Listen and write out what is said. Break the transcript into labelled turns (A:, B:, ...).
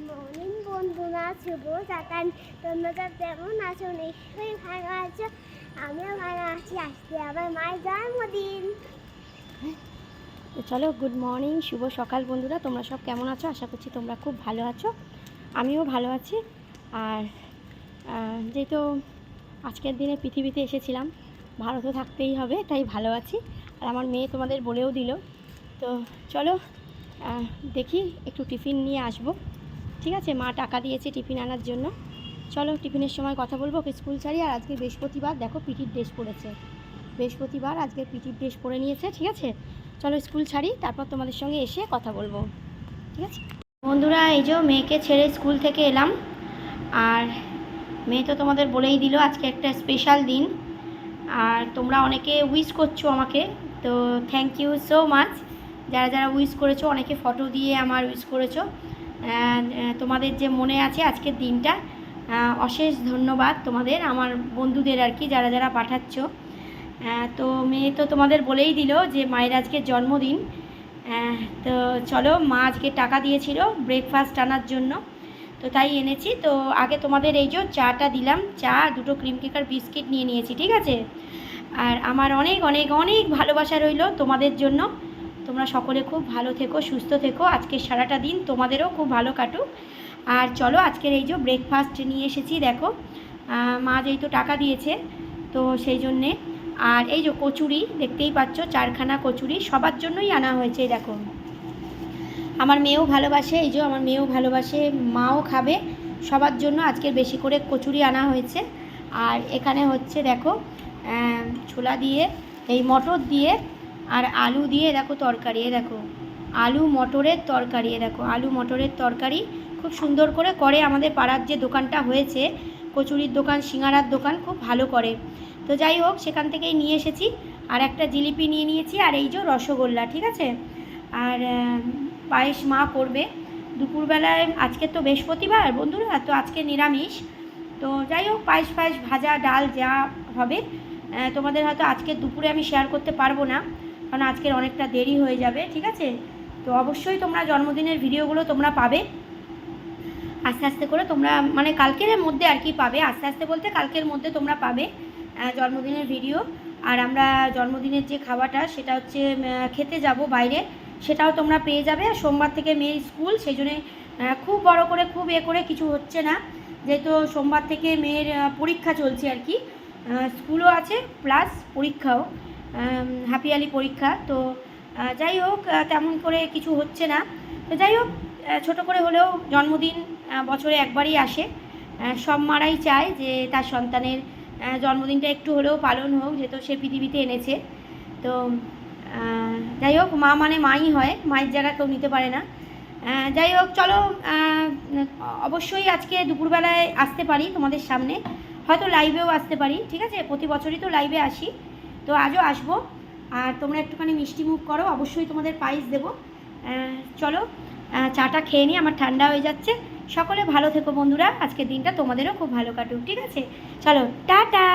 A: Morning বন্ধুরা, শুভ সকাল। তোমরা কেমন আছো? নিশ্চয়ই ভালো আছো। আমিও ভালো আছি। আজকে আমার মায়ের জন্মদিন।
B: তো চলো, গুড মর্নিং, শুভ সকাল বন্ধুরা। তোমরা সব কেমন আছো? আশা করছি তোমরা খুব ভালো আছো। আমিও ভালো আছি। আর যেহেতু আজকের দিনে পৃথিবীতে এসেছিলাম, ভালো তো থাকতেই হবে, তাই ভালো আছি। আর আমার মেয়ে তোমাদের বলেও দিল। তো চলো দেখি একটু টিফিন নিয়ে আসবো। ঠিক আছে, মা টাকা দিয়েছে টিফিন আনার জন্য। চলো টিফিনের সময় কথা বলবো। ওকে স্কুল ছাড়ি। আর আজকে বৃহস্পতিবার, দেখো পিটির ড্রেস পরেছে। বৃহস্পতিবার আজকে পিটির ড্রেস পরে নিয়েছে। ঠিক আছে, চলো স্কুল ছাড়ি, তারপর তোমাদের সঙ্গে এসে কথা বলবো। ঠিক আছে বন্ধুরা, এই যে মেয়েকে ছেড়ে স্কুল থেকে এলাম। আর মেয়ে তো তোমাদের বলেই দিল আজকে একটা স্পেশাল দিন। আর তোমরা অনেকে উইশ করছো আমাকে, তো থ্যাংক ইউ সো মাচ। যারা যারা উইশ করেছো, অনেকে ফটো দিয়ে আমার উইশ করেছো। তোমাদের যে মনে আছে আজকের দিনটা, অশেষ ধন্যবাদ তোমাদের, আমার বন্ধুদের আর কি, যারা যারা পাঠাচ্ছ। তো মেয়ে তো তোমাদের বলেই দিল যে মায়ের আজকে জন্মদিন। তো চলো, মা আজকে টাকা দিয়েছিল ব্রেকফাস্ট আনার জন্য, তো তাই এনেছি। তো আগে তোমাদের এই যে চাটা দিলাম, চা, দুটো ক্রিম কেক আর বিস্কিট নিয়ে নিয়েছি। ঠিক আছে, আর আমার অনেক অনেক অনেক ভালোবাসা রইল তোমাদের জন্য। তোমরা সকলে খুব ভালো থেকো, সুস্থ থেকো। আজকে সারাটা দিন তোমাদেরও খুব ভালো কাটুক। আর চলো, আজকের এই যে ব্রেকফাস্ট নিয়ে এসেছি, দেখো মা যেহেতু টাকা দিয়েছে তো সেই জন্যে। আর এই যে কচুরি দেখতেই পাচ্ছ, 4খানা কচুরি সবার জন্যই আনা হয়েছে। দেখো, আমার মেয়েও ভালোবাসে, এই যে আমার মেয়েও ভালোবাসে, মাও খাবে, সবার জন্য আজকের বেশি করে কচুরি আনা হয়েছে। আর এখানে হচ্ছে দেখো ছোলা দিয়ে, এই মটর দিয়ে আর আলু দিয়ে দেখো তরকারি। দেখো আলু মটরের তরকারি, দেখো আলু মটরের তরকারি খুব সুন্দর করে আমাদের পাড়ার যে দোকানটা হয়েছে, কচুরির দোকান, সিঙ্গারার দোকান, খুব ভালো করে। তো যাই হোক, সেখান থেকেই নিয়ে এসেছি। আর একটা জিলিপি নিয়ে নিয়েছি, আর এই যে রসগোল্লা। ঠিক আছে, আর পায়েস মা করবে দুপুরবেলায়। আজকে তো বৃহস্পতিবার বন্ধুরা, তো আজকে নিরামিষ। তো যাই হোক, পায়েস ভাজা, ডাল যা হবে তোমাদের হয়তো আজকে দুপুরে আমি শেয়ার করতে পারবো না, কারণ আজকের অনেকটা দেরি হয়ে যাবে। ঠিক আছে, তো অবশ্যই তোমরা জন্মদিনের ভিডিওগুলো তোমরা পাবে আস্তে আস্তে করে। তোমরা মানে কালকের মধ্যে আর কি পাবে, আস্তে আস্তে বলতে কালকের মধ্যে তোমরা পাবে জন্মদিনের ভিডিও। আর আমরা জন্মদিনের যে খাওয়াটা, সেটা হচ্ছে খেতে যাব বাইরে, সেটাও তোমরা পেয়ে যাবে। আর সোমবার থেকে মেয়ের স্কুল, সেই জন্যে খুব বড় করে, খুব করে কিছু হচ্ছে না, যেহেতু সোমবার থেকে মেয়ের পরীক্ষা চলছে আর কি। স্কুলও আছে প্লাস পরীক্ষাও, হাফ-ইয়ারলি পরীক্ষা। তো যাই হোক, তেমন করে কিছু হচ্ছে না। তো যাই হোক, ছোটো করে হলেও জন্মদিন বছরে একবারই আসে। সব মারাই চায় যে তার সন্তানের জন্মদিনটা একটু হলেও পালন হোক, যেহেতু সে পৃথিবীতে এনেছে। তো যাই হোক, মা মানে মাই হয়, মায়ের জায়গা কেউ নিতে পারে না। যাই হোক, চলো অবশ্যই আজকে দুপুরবেলায় আসতে পারি তোমাদের সামনে, হয়তো লাইভেও আসতে পারি। ঠিক আছে, প্রতি বছরই তো লাইভে আসি, তো আজও আসবো। আর তোমরা একটুখানি মিষ্টি মুখ করো, অবশ্যই তোমাদের পায়েস দেবো। চলো চাটা খেয়ে নিই, আমার ঠান্ডা হয়ে যাচ্ছে। সকলে ভালো থেকো বন্ধুরা, আজকের দিনটা তোমাদেরও খুব ভালো কাটুক। ঠিক আছে, চলো টাটা।